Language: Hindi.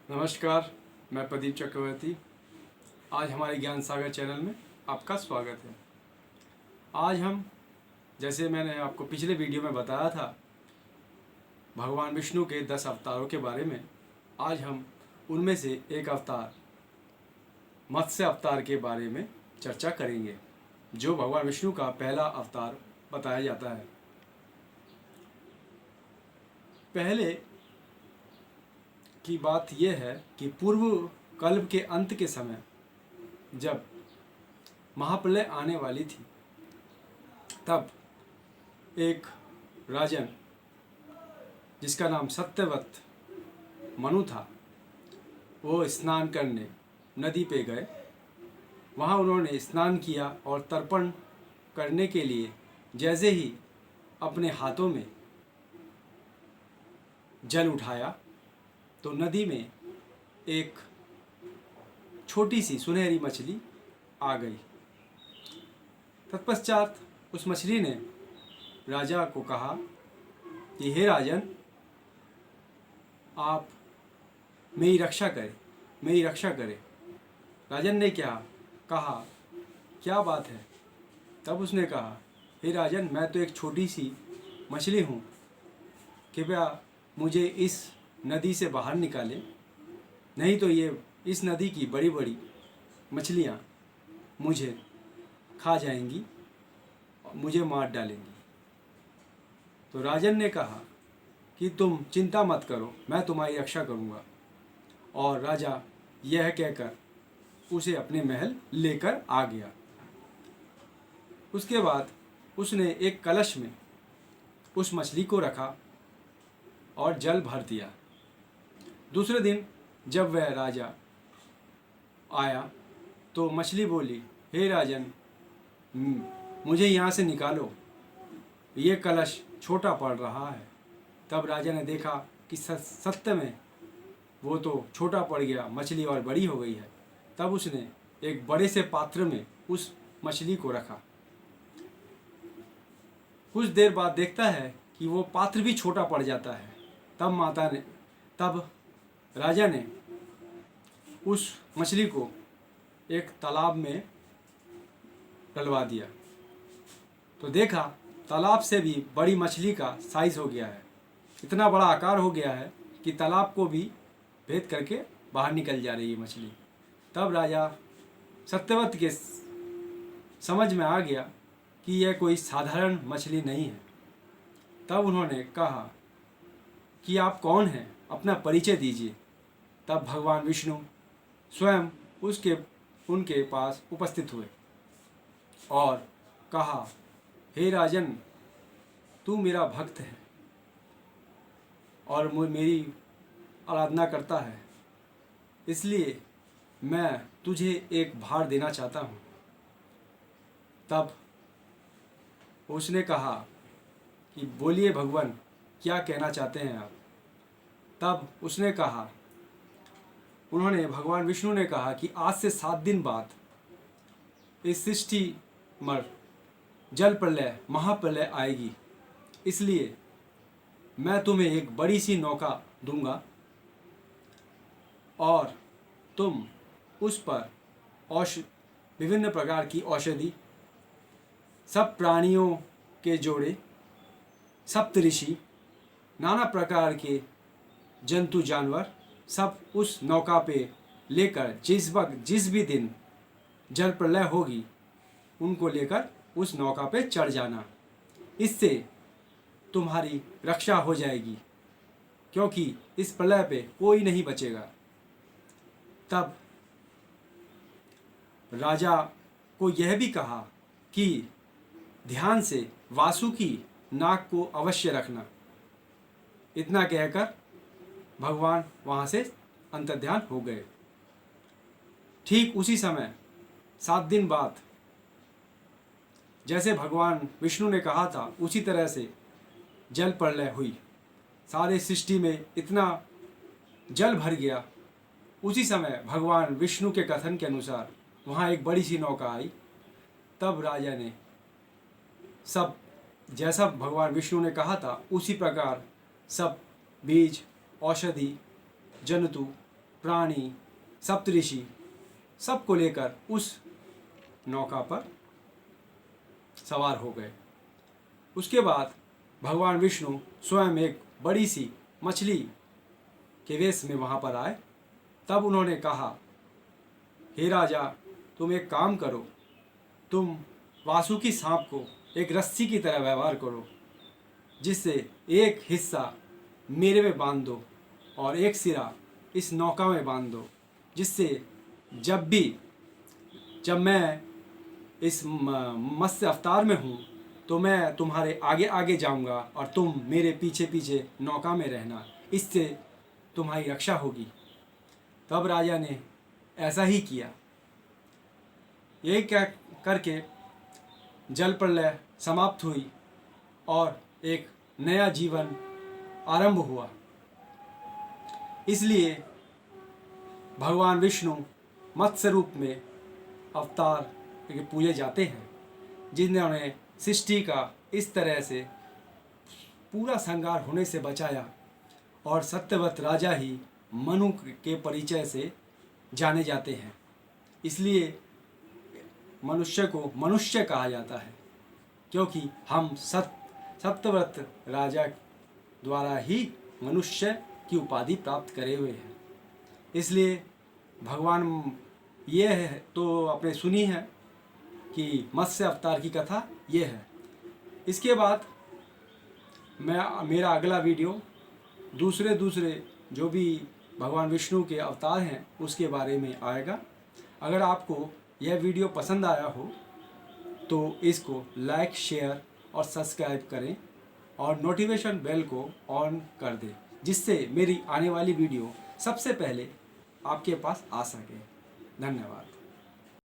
नमस्कार, मैं प्रदीप चक्रवर्ती। आज हमारे ज्ञान सागर चैनल में आपका स्वागत है। आज हम, जैसे मैंने आपको पिछले वीडियो में बताया था, भगवान विष्णु के 10 अवतारों के बारे में, आज हम उनमें से एक अवतार मत्स्य अवतार के बारे में चर्चा करेंगे, जो भगवान विष्णु का पहला अवतार बताया जाता है। पहले की बात यह है कि पूर्व कल्प के अंत के समय, जब महाप्रलय आने वाली थी, तब एक राजन जिसका नाम सत्यवत मनु था, वो स्नान करने नदी पे गए। वहाँ उन्होंने स्नान किया और तर्पण करने के लिए जैसे ही अपने हाथों में जल उठाया, तो नदी में एक छोटी सी सुनहरी मछली आ गई। तत्पश्चात उस मछली ने राजा को कहा कि हे राजन, आप मेरी रक्षा करें, मेरी रक्षा करें। राजन ने कहा, क्या बात है? तब उसने कहा, हे राजन, मैं तो एक छोटी सी मछली हूँ, कृपया मुझे इस नदी से बाहर निकालें, नहीं तो ये इस नदी की बड़ी बड़ी मछलियाँ मुझे खा जाएंगी और मुझे मार डालेंगी। तो राजन ने कहा कि तुम चिंता मत करो, मैं तुम्हारी रक्षा करूँगा। और राजा यह कहकर उसे अपने महल लेकर आ गया। उसके बाद उसने एक कलश में उस मछली को रखा और जल भर दिया। दूसरे दिन जब वह राजा आया तो मछली बोली, हे राजन, मुझे यहाँ से निकालो, ये कलश छोटा पड़ रहा है। तब राजा ने देखा कि सत्य में वो तो छोटा पड़ गया, मछली और बड़ी हो गई है। तब उसने एक बड़े से पात्र में उस मछली को रखा। कुछ देर बाद देखता है कि वो पात्र भी छोटा पड़ जाता है। तब राजा ने उस मछली को एक तालाब में डलवा दिया, तो देखा तालाब से भी बड़ी मछली का साइज हो गया है। इतना बड़ा आकार हो गया है कि तालाब को भी भेद करके बाहर निकल जा रही है मछली। तब राजा सत्यवत के समझ में आ गया कि यह कोई साधारण मछली नहीं है। तब उन्होंने कहा कि आप कौन हैं, अपना परिचय दीजिए। तब भगवान विष्णु स्वयं उनके पास उपस्थित हुए और कहा, हे राजन, तू मेरा भक्त है और मेरी आराधना करता है, इसलिए मैं तुझे एक भार देना चाहता हूँ। तब उसने कहा कि बोलिए भगवान, क्या कहना चाहते हैं आप? तब उन्होंने भगवान विष्णु ने कहा कि आज से 7 दिन बाद इस सृष्टि में जल प्रलय, महाप्रलय आएगी, इसलिए मैं तुम्हें एक बड़ी सी नौका दूंगा और तुम उस पर विभिन्न प्रकार की औषधि, सब प्राणियों के जोड़े, सप्तऋषि, नाना प्रकार के जंतु जानवर, सब उस नौका पे लेकर जिस भी दिन जल प्रलय होगी, उनको लेकर उस नौका पे चढ़ जाना। इससे तुम्हारी रक्षा हो जाएगी, क्योंकि इस प्रलय पे कोई नहीं बचेगा। तब राजा को यह भी कहा कि ध्यान से वासुकी नाग को अवश्य रखना। इतना कहकर भगवान वहाँ से अंतर्ध्यान हो गए। ठीक उसी समय 7 दिन बाद जैसे भगवान विष्णु ने कहा था, उसी तरह से जल प्रलय हुई। सारे सृष्टि में इतना जल भर गया। उसी समय भगवान विष्णु के कथन के अनुसार वहाँ एक बड़ी सी नौका आई। तब राजा ने सब, जैसा भगवान विष्णु ने कहा था, उसी प्रकार सब बीज, औषधि, जंतु प्राणी, सप्तऋषि सबको लेकर उस नौका पर सवार हो गए। उसके बाद भगवान विष्णु स्वयं एक बड़ी सी मछली के वेश में वहाँ पर आए। तब उन्होंने कहा, हे राजा, तुम एक काम करो, तुम वासुकी सांप को एक रस्सी की तरह व्यवहार करो, जिससे एक हिस्सा मेरे में बांध दो और एक सिरा इस नौका में बांध दो, जिससे जब मैं इस मत्स्य अवतार में हूँ तो मैं तुम्हारे आगे आगे जाऊँगा और तुम मेरे पीछे पीछे नौका में रहना, इससे तुम्हारी रक्षा होगी। तब राजा ने ऐसा ही किया। यही क्या करके जल प्रलय समाप्त हुई और एक नया जीवन आरंभ हुआ। इसलिए भगवान विष्णु मत्स्य रूप में अवतार पूजे जाते हैं, जिन्होंने सृष्टि का इस तरह से पूरा संहार होने से बचाया और सत्यवत राजा ही मनु के परिचय से जाने जाते हैं। इसलिए मनुष्य को मनुष्य कहा जाता है, क्योंकि हम सत्यव्रत राजा द्वारा ही मनुष्य की उपाधि प्राप्त करे हुए हैं। इसलिए भगवान ये है तो आपने सुनी है कि मत्स्य अवतार की कथा ये है। इसके बाद मेरा अगला वीडियो दूसरे जो भी भगवान विष्णु के अवतार हैं उसके बारे में आएगा। अगर आपको यह वीडियो पसंद आया हो तो इसको लाइक, शेयर और सब्सक्राइब करें और नोटिफिकेशन बेल को ऑन कर दें, जिससे मेरी आने वाली वीडियो सबसे पहले आपके पास आ सके। धन्यवाद।